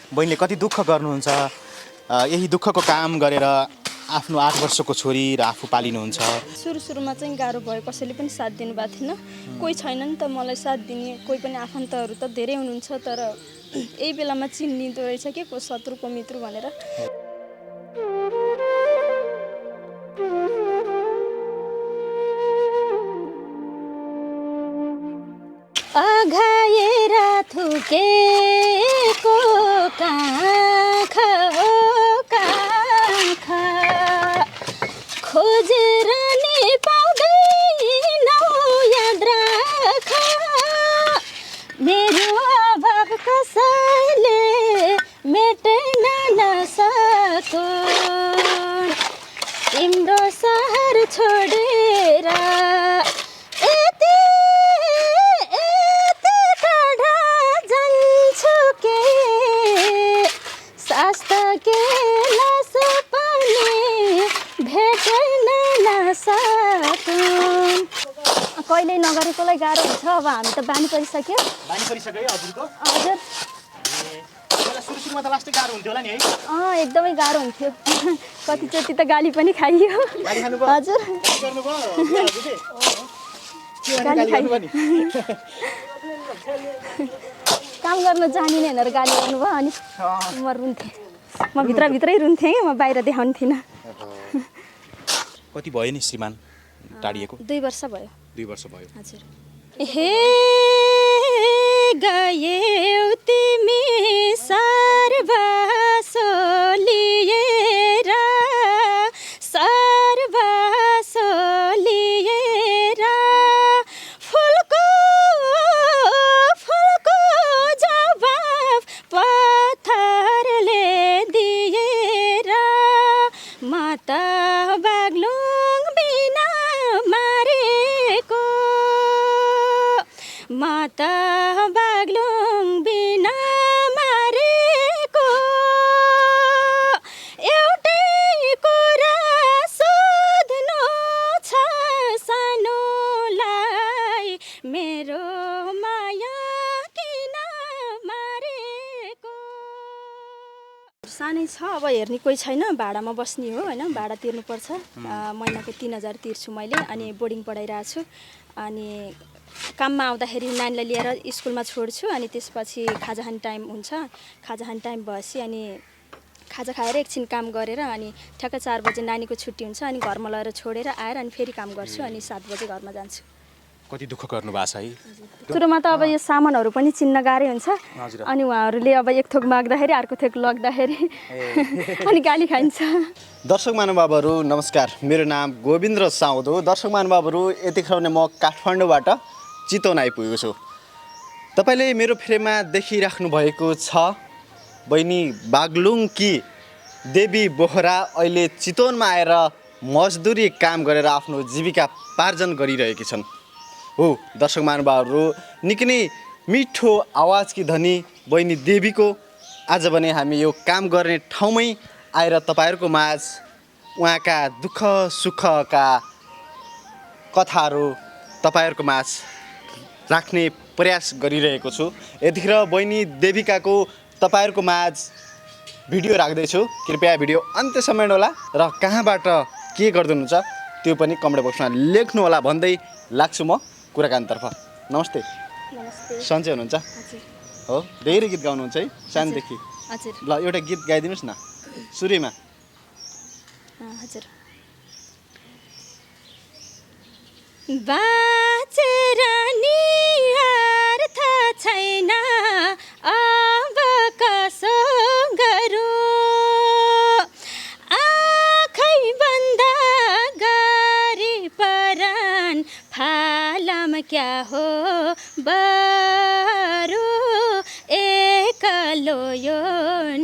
बहिनीले कति दुःख गर्नुहुन्छ, यही दुःखको काम गरेर आफ्नो 8 वर्षको छोरी र आफू पालिनुहुन्छ। सुरुमा चाहिँ गाह्रो भयो, कसैले पनि साथ दिनुभएको थिएन। कोही छैन नि त मलाई साथ दिने, कोही पनि आफन्तहरू त धेरै हुनुहुन्छ, तर यही बेलामा चिन्निँदो रहेछ के को शत्रुको मित्र भनेर। अघाएर थुकेको काखा हो काखा, खोजेर नि पाउँदैनौ याद राख, मेरो अभाव कसैले मेट्न नसको, तिम्रो सहर छोडेर कहिले नगरेकोलाई गाह्रो हुन्छ। अब हामी त बानी परिसक्यो। हजुरको? हजुर। सुरुमा त लास्टै गाह्रो हुन्थ्यो होला नि है? एकदमै गाह्रो हुन्थ्यो। कतिचोटि त गाली पनि खाइयो। हजुर। काम गर्न जानिने भनेर गाली गर्नुभयो, अनि म रुन्थेँ। म भित्रभित्रै रुन्थेँ, म बाहिर देखाउँथिनँ। कति भयो नि श्रीमान टाढिएको? 2 वर्ष भयो। 2 वर्ष भयो। हजुर। हे गयौ तिमी सर्वसो लिएर, सर्वसो लिएर, फुलको जवाफ पत्थरले दिएर, म त बाग्लुङ बिना मारेको, म त बाग्लुङ बिना मारेको, एउटै कुरा सोध्नु छ सानोलाई, मेरो माया किन मारेको। सानै छ, अब हेर्ने कोही छैन, भाडामा बस्ने हो होइन, भाडा तिर्नुपर्छ। महिनाको 3000 तिर्छु मैले, अनि बोर्डिङ पढाइरहेको छु। अनि काममा आउँदाखेरि नानीलाई लिएर स्कुलमा छोड्छु, अनि त्यसपछि खाजा खाने टाइम हुन्छ। खाजा खाने टाइम भएपछि अनि खाजा खाएर एकछिन काम गरेर अनि ठ्याक्कै 4 बजे नानीको छुट्टी हुन्छ, अनि घरमा लगेर छोडेर आएर अनि फेरि काम गर्छु, अनि 7 बजे घरमा जान्छु। कति दुःख गर्नु भएको छ है? सुरुमा त अब यो सामानहरू पनि चिन्न गाह्रै हुन्छ, अनि उहाँहरूले अब एक थोक माग्दाखेरि अर्को थोक लग्दाखेरि अनि गाली खाइन्छ। दर्शक महानुभावहरू नमस्कार, मेरो नाम गोविन्द्र साउद हो। दर्शक महानुभावहरू यतिखेर नै म काठमाडौँबाट चितवन आइपुगेको छु। तपाईँले मेरो फ्रेममा देखिराख्नु भएको छ बहिनी बाग्लुङकी देवी बोहरा अहिले चितवनमा आएर मजदुरी काम गरेर आफ्नो जीविका पार्जन गरिरहेकी छन्। हो दर्शक महानुभावहरू, निकै नै मिठो आवाजकी धनी बहिनी देवीको आज भने हामी यो काम गर्ने ठाउँमै आएर तपाईँहरूको माझ उहाँका दुःख सुखका कथाहरू तपाईँहरूको माझ राख्ने प्रयास गरिरहेको छु। यतिखेर बहिनी देविकाको तपाईँहरूको माझ भिडियो राख्दैछु, कृपया भिडियो अन्त्यसम्म हेर्नुहोला र कहाँबाट के गर्दै हुनुहुन्छ त्यो पनि कमेन्ट बक्समा लेख्नु होला भन्दै लाग्छु म कुराकानीतर्फ। नमस्ते। नमस्ते। सन्चै हुनुहुन्छ? हो, धेरै गीत गाउनुहुन्छ है सानदेखि? हजुर। ल एउटा गीत गाइदिनुहोस् न सुरुमा। हजुर। बाँचेर नि अर्थ छैन, अब कसो गरौँ, आँखै बन्द गरी परान फालम क्या हो बरु, एकलो यो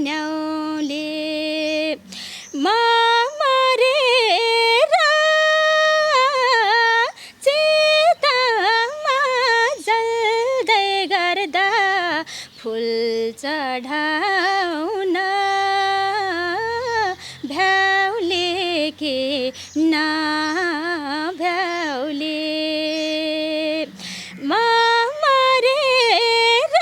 न्याउले म मरेर चितामा जल्दै गर्दा फुल चढाउन भ्याउले के नभ्याउले, म मरेर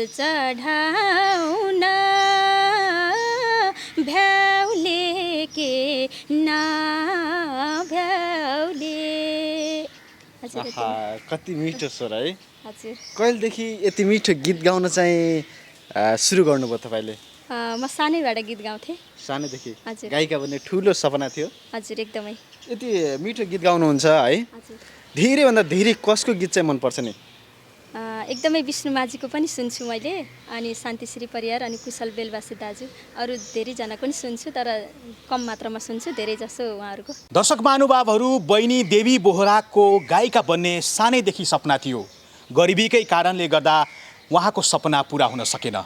चढाउन भ्याउले के नभ्याउले। हजुर यति। कति मिठो स्वर है। हजुर कहिलेदेखि यति मिठो गीत गाउन चाहिँ सुरु गर्नुभयो तपाईँले? म सानैबाट गीत गाउँथेँ। सानैदेखि हजुर। गायिका भन्ने ठुलो सपना थियो? हजुर एकदमै। यति मिठो गीत गाउनुहुन्छ है। हजुर धेरैभन्दा धेरै कसको गीत चाहिँ मनपर्छ नि? एकदमै विष्णु माझीको पनि सुन्छु मैले, अनि शान्तिश्री परियार अनि कुशल बेलबासी दाजु, अरू धेरैजनाको पनि सुन्छु तर कम मात्रामा सुन्छु, धेरै जसो उहाँहरूको। दर्शक महानुभावहरू, बहिनी देवी बोहराको गायिका बन्ने सानैदेखि सपना थियो। गरिबीकै कारणले गर्दा उहाँको सपना पुरा हुन सकेन।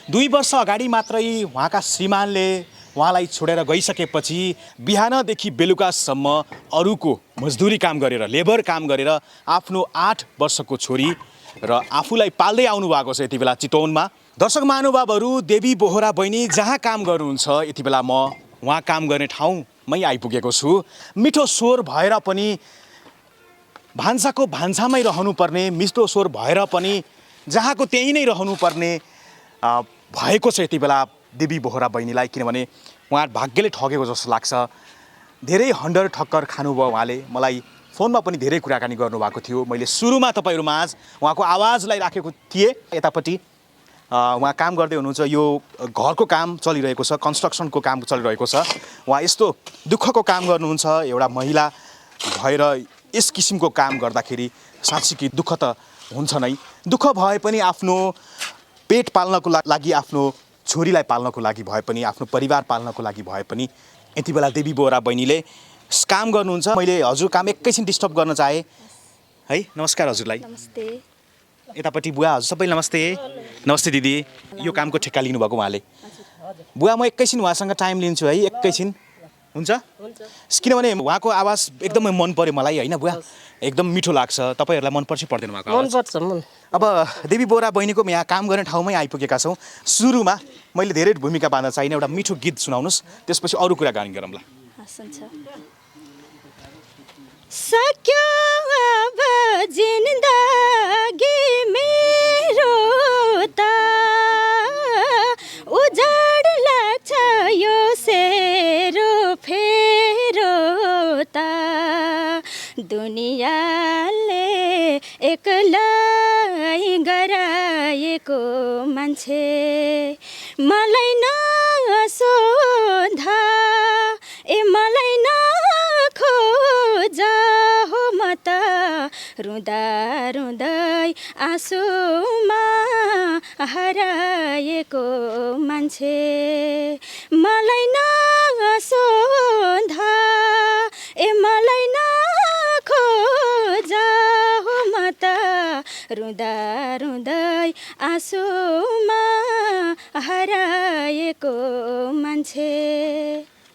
2 वर्ष अगाडि मात्रै उहाँका श्रीमानले उहाँलाई छोडेर गइसकेपछि बिहानदेखि बेलुकासम्म अरूको मजदुरी काम गरेर, लेबर काम गरेर आफ्नो 8 वर्षको छोरी र आफूलाई पाल्दै आउनु भएको छ यति बेला चितवनमा। दर्शक महानुभावहरू, देवी बोहरा बहिनी जहाँ काम गर्नुहुन्छ यति बेला म उहाँ काम गर्ने ठाउँमै आइपुगेको छु। मिठो स्वर भएर पनि, भान्साको भान्सामै रहनुपर्ने मिठो स्वर भएर पनि जहाँको त्यहीँ नै रहनुपर्ने भएको छ यति बेला देवी बोहरा बहिनीलाई। किनभने उहाँ भाग्यले ठगेको जस्तो लाग्छ। धेरै हन्डर ठक्कर खानुभयो उहाँले। मलाई फोनमा पनि धेरै कुराकानी गर्नुभएको थियो। मैले सुरुमा तपाईँहरूमाझ उहाँको आवाजलाई राखेको थिएँ। यतापट्टि उहाँ काम गर्दै हुनुहुन्छ, यो घरको काम चलिरहेको छ, कन्स्ट्रक्सनको काम चलिरहेको छ। उहाँ यस्तो दुःखको काम गर्नुहुन्छ। एउटा महिला भएर यस किसिमको काम गर्दाखेरि साँच्चीकै दुःख त हुन्छ नै। दुःख भए पनि आफ्नो पेट पाल्नको लागि, आफ्नो छोरीलाई पाल्नको लागि भए पनि, आफ्नो परिवार पाल्नको लागि भए पनि यति बेला देवी बोहरा बहिनीले काम गर्नुहुन्छ। मैले हजुर काम एकैछिन डिस्टर्ब गर्न चाहेँ है। नमस्कार हजुरलाई। नमस्ते। यतापट्टि बुवा हजुर सबैलाई नमस्ते। नमस्ते दिदी। यो कामको ठेक्का लिनुभएको उहाँले। बुवा म एकैछिन उहाँसँग टाइम लिन्छु है, एकैछिन हुन्छ? किनभने उहाँको आवाज एकदमै मन पर्यो मलाई होइन बुवा, एकदम मिठो लाग्छ। तपाईँहरूलाई मनपर्छ पर्दैन उहाँको आवाज? मनपर्छ। अब देवी बोहरा बहिनीको यहाँ काम गर्ने ठाउँमै आइपुगेका छौँ। सुरुमा मैले धेरै भूमिका बाँध्न चाहिने, एउटा मिठो गीत सुनाउनुहोस्, त्यसपछि अरू कुरा गानी गरौँला। सुन्छ। सक्यो अब जिन्दगी मेरो त उजाड लाग्छ यो सेरो फेरो त दुनियाँले एक्लै गराएको मान्छे मलाई नसोध ए मलाई नखोज हो म त रुँदा रुँदै आँसुमा हराएको मान्छे मलाई नसोध ए मलाई नखोज हो म त रुँदा रुँदै आँसुमा हराएको मान्छे।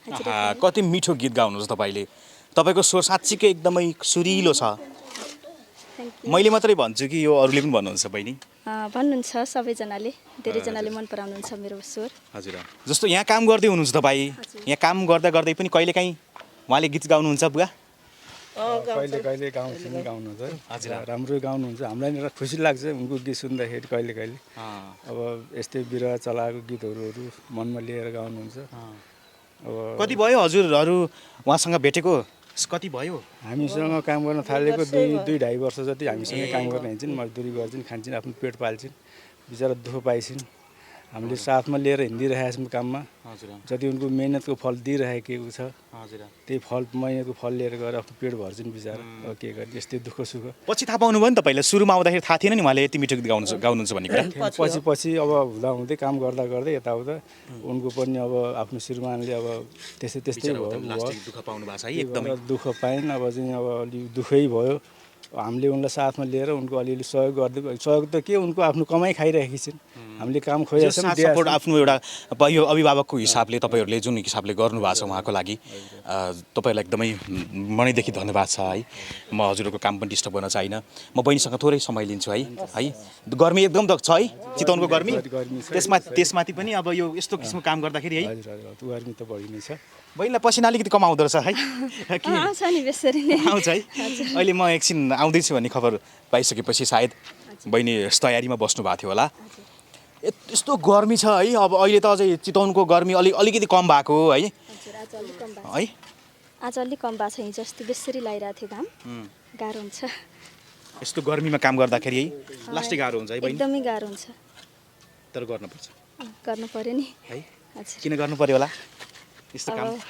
कति मिठो गीत गाउनुहुन्छ तपाईँले। तपाईँको स्वर साँच्चीकै एकदमै सुरिलो छ। मैले मात्रै भन्छु कि यो अरूले पनि भन्नुहुन्छ बहिनी? भन्नुहुन्छ सबैजनाले, धेरैजनाले मन पराउनुहुन्छ मेरो स्वर। हजुर। जस्तो यहाँ काम गर्दै हुनुहुन्छ तपाईँ, यहाँ काम गर्दा गर्दै पनि कहिलेकाहीँ उहाँले गीत गाउनुहुन्छ बुवा? कहिले कहिले गाउनुहुन्छ। हजुर राम्रो गाउनुहुन्छ। हामीलाई नि खुसी लाग्छ उनको गीत सुन्दाखेरि। कहिले कहिले अब यस्तै बिरुवा चलाएको गीतहरू मनमा लिएर गाउनुहुन्छ। अब कति भयो हजुरहरू उहाँसँग भेटेको? कति भयो? हामीसँग काम गर्न थालेको 2-2.5 वर्ष जति हामीसँग काम गर्न हिँड्छन्, मजदुरी गर्छन्, खान्छन्, आफ्नो पेट पाल्छन्, बिचरा दुःख पाइछन्। हामीले साथमा लिएर हिँडिरहेका छौँ काममा। जति उनको मेहनतको फल दिइरहेको छ, त्यही फल मेहनतको फल लिएर गएर आफ्नो पेट भर्छन् बिचरा। अब के गर्ने, यस्तै दुःख सुख। पछि थाहा पाउनुभयो नि तपाईँले? सुरुमा आउँदाखेरि थाहा थिएन नि उहाँले यति मिठो गीत गाउनुहुन्छ भन्ने कुरा? पछि अब हुँदै काम गर्दा गर्दै यताउता उनको पनि अब आफ्नो श्रीमानले अब त्यस्तै भयो। दुःख पाउनु भएको छ है एकदमै। दुःख पाइन्। अब चाहिँ अब अलि दुःखै भयो। हामीले उनलाई साथमा लिएर उनको अलिअलि सहयोग गर्दै, सहयोग त के उनको आफ्नो कमाइ खाइरहेकी छिन्। हामीले काम खोजेका छौँ। सपोर्ट आफ्नो एउटा यो अभिभावकको हिसाबले तपाईँहरूले जुन हिसाबले गर्नुभएको छ उहाँको लागि तपाईँहरूलाई एकदमै मनैदेखि धन्यवाद छ है। म हजुरहरूको काम पनि डिस्टर्ब गर्न चाहिनँ। म बहिनीसँग थोरै समय लिन्छु है। गर्मी एकदम त छ है चितवनको गर्मी। त्यसमाथि पनि अब यो यस्तो किसिमको काम गर्दाखेरि है गर्मी त बढी नै छ। बहिनीलाई पसिना अलिकति कम आउँदो रहेछ है? आउँछ नि बेसरी नै आउँछ है। अहिले म एकछिन आउँदैछु भन्ने खबर पाइसकेपछि सायद बहिनी तयारीमा बस्नु भएको थियो होला। यस्तो गर्मी छ है। अब अहिले त अझै चितवनको गर्मी अलिकति कम भएको हो है। हजुर आज अलिक कम भएको है छ। आज अलिक कम भएको छ। हिजो अस्ति बेसरी लागिरहेको थियो घाम। गाह्रो हुन्छ। यस्तो गर्मीमा काम गर्दाखेरि है लास्टै गाह्रो हुन्छ है बहिनी। एकदमै गाह्रो हुन्छ। तर गर्नुपर्छ गर्नु पर्यो नि है। हजुर किन गर्नु पर्यो होला यस्तो काम? अब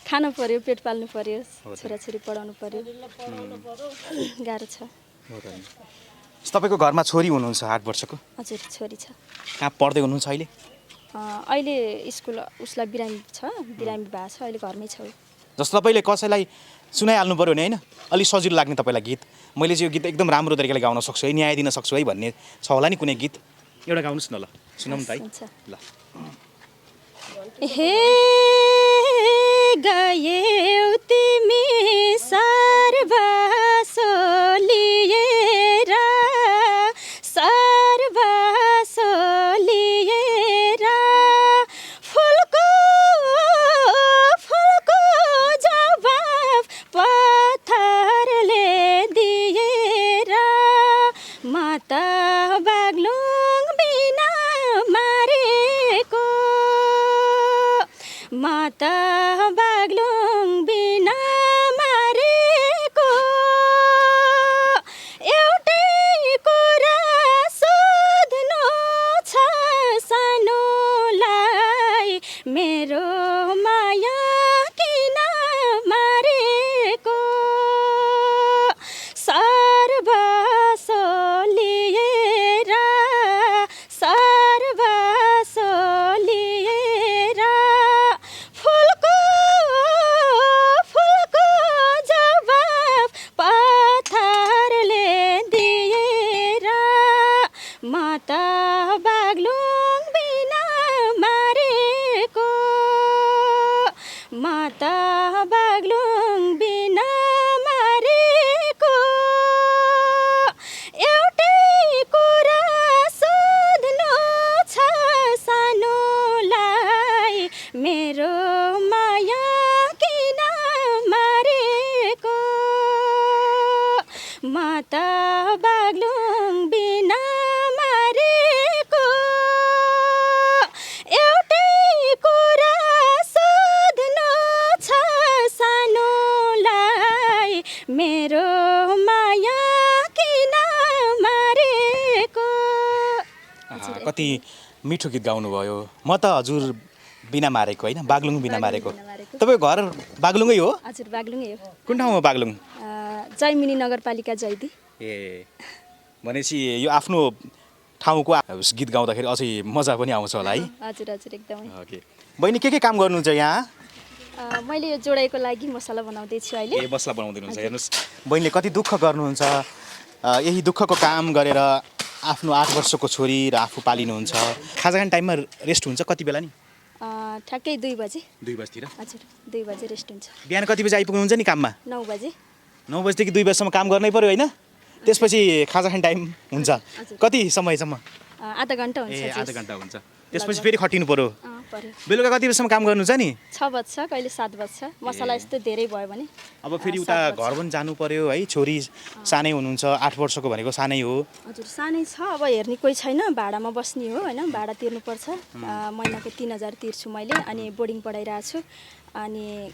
खानु पर्यो, पेट पाल्नु पर्यो, छोराछोरी पढाउनु पर्यो, गाह्रो छ। हो त नि। तपाईँको घरमा छोरी हुनुहुन्छ 8 वर्षको? हजुर छोरी छ। कहाँ पढ्दै हुनुहुन्छ अहिले? अहिले स्कुल उसलाई बिरामी भएको छ। अहिले घरमै छ ऊ। जस्तो तपाईँले कसैलाई सुनाइहाल्नु पऱ्यो भने होइन अलिक सजिलो लाग्ने तपाईँलाई गीत, मैले चाहिँ यो गीत एकदम राम्रो तरिकाले गाउन सक्छु है, न्याय दिन सक्छु है भन्ने छ होला नि कुनै गीत? एउटा गाउनुहोस् न ल, सुनाउँ त है। हुन्छ। ल हे गयौ तिमी सर्वसो लिएर, सर्वसो लिएर, फुलको जवाफ पत्थरले दिएर, म त बाग्लुङ बिना मारेको, म त बाग्लुङ बिना मारेको, एउटै कुरा सोध्नु छ सानोलाई, मेरो माया किन मारेको, सर्वसो लिएर, सर्वसो लिएर, फुलको जवाफ पत्थरले दिएर, म त बाग्लुङ बिना मारेको, म त बाग्लुङ बिना मारेको, एउटै कुरा सोध्नु छ सानोलाई, मेरो माया किन मारेको, म त बाग्लुङ बिना मारेको, एउटै कुरा सोध्नु छ सानोलाई, मेरो माया किन मारेको। कति मिठो गीत गाउनुभयो। म त हजुर बिना मारेको होइन, बाग्लुङ बिना मारेको। तपाईँको घर बाग्लुङै हो? हजुर बाग्लुङै हो। कुन ठाउँ हो बाग्लुङ? जैमिनी नगरपालिका जैदी। ए भनेपछि यो आफ्नो ठाउँको गीत गाउँदाखेरि अझै मजा पनि आउँछ होला है। हजुर हजुर एकदमै। ओके बहिनी के काम गर्नुहुन्छ यहाँ? मैले यो जोडाइको लागि मसला बनाउँदैछु अहिले। ए मसला बनाउँदै हुनुहुन्छ। हेर्नुहोस् बहिनीले कति दुःख गर्नुहुन्छ, यही दुःखको काम गरेर आफ्नो 8 वर्षको छोरी र आफू पालिनुहुन्छ। खाजा खाने टाइममा रेस्ट हुन्छ कति बेला नि? ठ्याक्कै 2 बजे। 2 बजीतिर? हजुर 2 बजे रेस्ट हुन्छ। बिहान कति बजी आइपुग्नुहुन्छ नि काममा? 9 बजे। 9 बजीदेखि 2 बजीसम्म काम गर्नै पर्यो होइन? त्यसपछि खाजा खाने टाइम हुन्छ कति समयसम्म? आधा घन्टा हुन्छ। ए आधा घन्टा हुन्छ। त्यसपछि फेरि खटिनु पर्यो। पर्यो। बेलुका कति बजीसम्म काम गर्नुहुन्छ नि? 6 बज्छ, कहिले 7 बज्छ। मसला यस्तो धेरै भयो भने। अब फेरि उता घर पनि जानु पर्यो है। छोरी सानै हुनुहुन्छ, 8 वर्षको भनेको सानै हो। हजुर सानै छ। अब हेर्ने कोही छैन, भाडामा बस्ने हो होइन, भाडा तिर्नुपर्छ। महिनाको 3000 तिर्छु मैले, अनि बोर्डिङ पढाइरहेको छु। अनि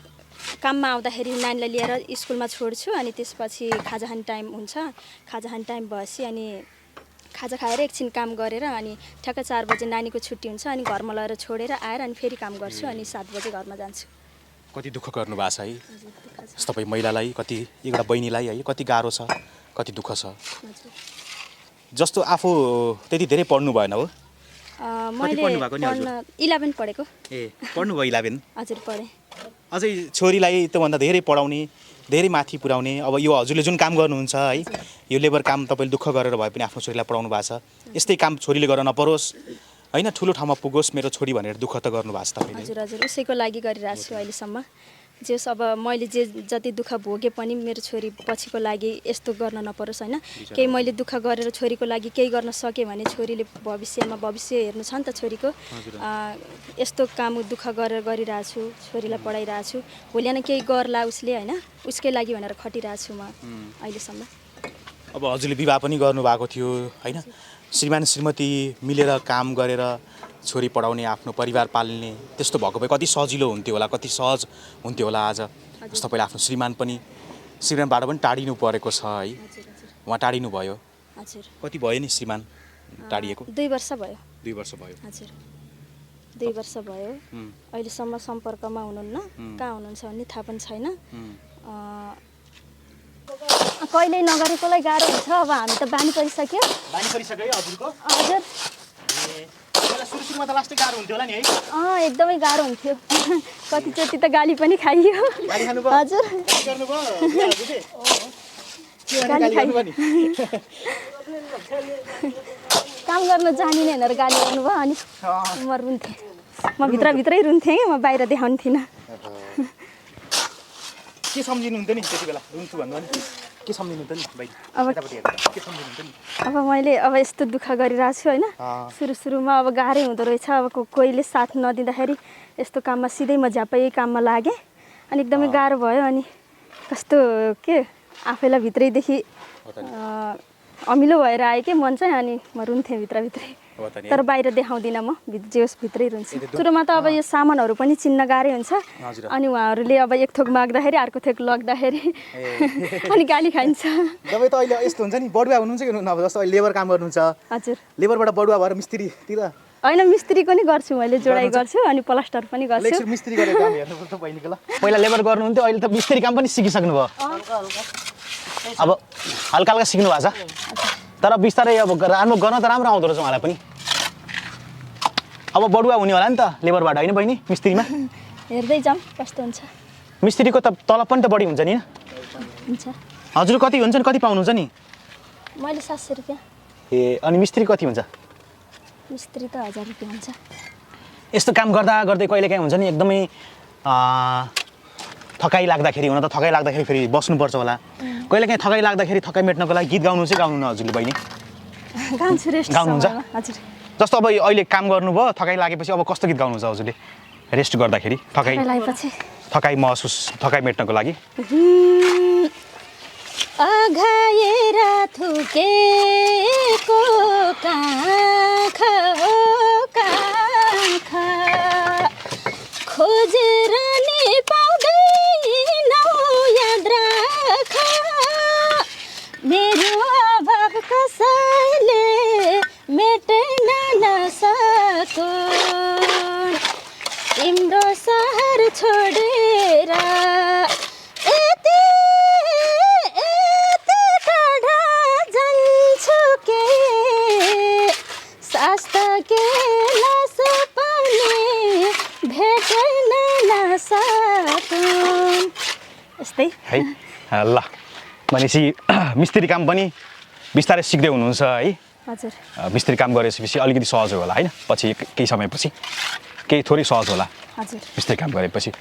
काममा आउँदाखेरि नानीलाई लिएर स्कुलमा छोड्छु, अनि त्यसपछि खाजा खाने टाइम हुन्छ। खाजा खाने टाइम भएपछि अनि खाजा खाएर एकछिन काम गरेर अनि ठ्याक्क 4 बजे नानीको छुट्टी हुन्छ, अनि घरमा लगेर छोडेर आएर अनि फेरि काम गर्छु, अनि 7 बजे घरमा जान्छु। कति दुःख गर्नु भएको छ है तपाईँ महिलालाई, कति एउटा बहिनीलाई है, कति गाह्रो छ, कति दुःख छ। जस्तो आफू त्यति धेरै पढ्नु भएन हो? मैले पढ्न 11 पढेको। ए पढ्नु भयो 11? हजुर पढेँ। अझै छोरीलाई त्योभन्दा धेरै पढाउने, धेरै माथि पुर्याउने। अब यो हजुरले जुन काम गर्नुहुन्छ है, यो लेबर काम तपाईँले दुःख गरेर भए पनि आफ्नो छोरीलाई पढाउनु भएको छ। यस्तै काम छोरीले गर्न नपरोस् होइन, ठुलो ठाउँमा पुगोस् मेरो छोरी भनेर दुःख त गर्नुभएको छ तपाईँले। हजुर हजुर उसैको लागि गरिरहेको छु अहिलेसम्म। जस अब मैले जति दुःख भोगे पनि मेरो छोरी पछिको लागि यस्तो गर्न नपरोस् होइन। केही मैले दुःख गरेर छोरीको लागि केही गर्न सकेँ भने छोरीले भविष्य हेर्नु छ नि त छोरीको। यस्तो काम दुःख गरेर गरिरहेको छु, छोरीलाई पढाइरहेको छु। भोलि केही गर्ला उसले होइन, उसकै लागि भनेर खटिरहेको छु म अहिलेसम्म। अब हजुरले विवाह पनि गर्नुभएको थियो होइन, श्रीमान श्रीमती मिलेर काम गरेर छोरी पढाउने, आफ्नो परिवार पाल्ने, त्यस्तो भएको भए कति सजिलो हुन्थ्यो होला, कति सहज हुन्थ्यो होला। आज जस्तो तपाईँले आफ्नो श्रीमानबाट पनि टाढिनु परेको छ है, उहाँ टाढिनु भयो। हजुर। कति भयो नि श्रीमान टाढिएको? 2 वर्ष भयो। 2 वर्ष भयो। हजुर 2 वर्ष भयो। अहिलेसम्म सम्पर्कमा हुनुहुन्न, कहाँ हुनुहुन्छ भन्ने थाहा पनि छैन। कहिल्यै नगरेकोलाई गाह्रो हुन्छ, अब हामी त बानी परिसक्यो। बानी परिसक्यो है हजुरको? हजुर। सुरुमा त लास्टै गाह्रो हुन्थ्यो होला नि है? एकदमै गाह्रो हुन्थ्यो। कतिचोटि त गाली पनि खाइयो। हजुर। गाली खाइयो। काम गर्न जानिने भनेर गाली गर्नुभयो, अनि म रुन्थेँ। म भित्रभित्रै रुन्थेँ, म बाहिर देखाउँथिनँ। के सम्झिनुहुन्थ्यो नि त्यति बेला रुन्छु भन्नु भने? के सम्झिनुहुन्थ्यो नि भाइ? के सम्झिनुहुन्थ्यो नि? अब मैले यस्तो दुःख गरिरहेको छु होइन, सुरुमा अब गाह्रै हुँदो रहेछ। अब कोहीले साथ नदिँदाखेरि यस्तो काममा सिधै म झ्यापै काममा लागेँ, अनि एकदमै गाह्रो भयो। अनि कस्तो के आफैलाई भित्रैदेखि अमिलो भएर आयो कि मन चाहिँ, अनि म रुन्थेँ भित्रभित्रै। तर बाहिर देखाउँदिनँ, म जे होस् भित्रै रुन्छु। सुरुमा त अब यो सामानहरू पनि चिन्न गाह्रै हुन्छ, अनि उहाँहरूले अब एक थोक माग्दाखेरि अर्को थोक लग्दाखेरि अनि गाली खाइन्छ। तपाईँ त अहिले यस्तो हुन्छ नि, बडुवा हुनुहुन्छ कि हुनुहुन्न? अब जस्तो अहिले लेबर काम गर्नुहुन्छ। हजुर। लेबरबाट बडुवा भएर मिस्त्रीतिर? होइन, मिस्त्रीको नि गर्छु मैले, जोडाइ गर्छु अनि प्लास्टर पनि गर्छु। मिस्त्री गरेको काम हेर्नुपर्छ बहिनीको ल। पहिला लेबर गर्नुहुन्थ्यो, अहिले त मिस्त्री काम पनि सिकिसक्नु भयो। अब हल्का हल्का सिक्नु भएको छ, तर बिस्तारै अब राम्रो गर्न त राम्रो आउँदो रहेछ उहाँलाई पनि। अब बडुवा हुने होला नि त लेबरबाट, होइन बहिनी? मिस्त्रीमा हेर्दै जाउँ कस्तो हुन्छ। मिस्त्रीको त तलब पनि त बढी हुन्छ नि? हुन्छ। हजुर कति हुन्छ नि, कति पाउनुहुन्छ नि? मैले 700 रुपियाँ। ए, अनि मिस्त्री कति हुन्छ? मिस्त्री त 1000 रुपियाँ हुन्छ। यस्तो काम गर्दा गर्दै कहिले काहीँ हुन्छ नि एकदमै थकाइ लाग्दाखेरि, हुन त थकाइ लाग्दाखेरि फेरि बस्नुपर्छ होला। कहिले काहीँ थकाइ लाग्दाखेरि थकाइ मेट्नको लागि गीत गाउनु चाहिँ गाउनु न हजुरले बहिनी? गाउँछु, रेस्ट गाउनुहुन्छ? हजुर। जस्तो अब अहिले काम गर्नुभयो, थकाइ लागेपछि अब कस्तो गीत गाउनुहुन्छ हजुरले रेस्ट गर्दाखेरि? थकाइ महसुस, थकाइ मेट्नको लागि? अघाएर थुकेको काखा खोजेर नि पाउँदैनौ याद राख, मेरो अभाव कसैले मेट्न नसकुन्, तिम्रो सहर छोडेर यति टाढा जान्छु के, शास्त्र के लासो पनि भेट्न नसकुन्। यस्तै है ल। भनेपछि मिस्त्री काम पनि बिस्तारै सिक्दै हुनुहुन्छ है? हजुर। मिस्त्री काम गरेपछि अलिकति सहज होला होइन? पछि केही समयपछि केही थोरै सहज होला। हजुर। मिस्त्री काम गरेपछि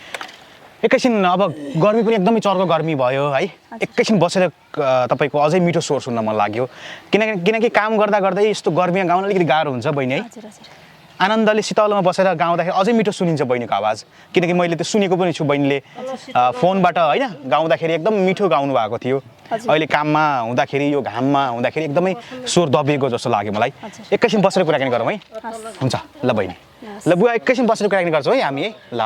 एकैछिन अब गर्मी पनि एकदमै चर्को गर्मी भयो है, एकैछिन बसेर तपाईँको अझै मिठो स्वर सुन्न मन लाग्यो। किनकि काम गर्दा गर्दै यस्तो गर्मीमा गाउन अलिकति गाह्रो हुन्छ बहिनी है? हजुर हजुर। आनन्दले शीतलमा बसेर गाउँदाखेरि अझै मिठो सुनिन्छ बहिनीको आवाज, किनकि मैले त्यो सुनेको पनि छु बहिनीले फोनबाट होइन, गाउँदाखेरि एकदम मिठो गाउनु भएको थियो। अहिले काममा हुँदाखेरि, यो घाममा हुँदाखेरि एकदमै स्वर दबिएको जस्तो लाग्यो मलाई। एकैछिन बसेर कुराकानी गरौँ है? हुन्छ ल बहिनी। ल बुवा एकैछिन बसेर कुराकानी गर्छौँ है हामी है? ल।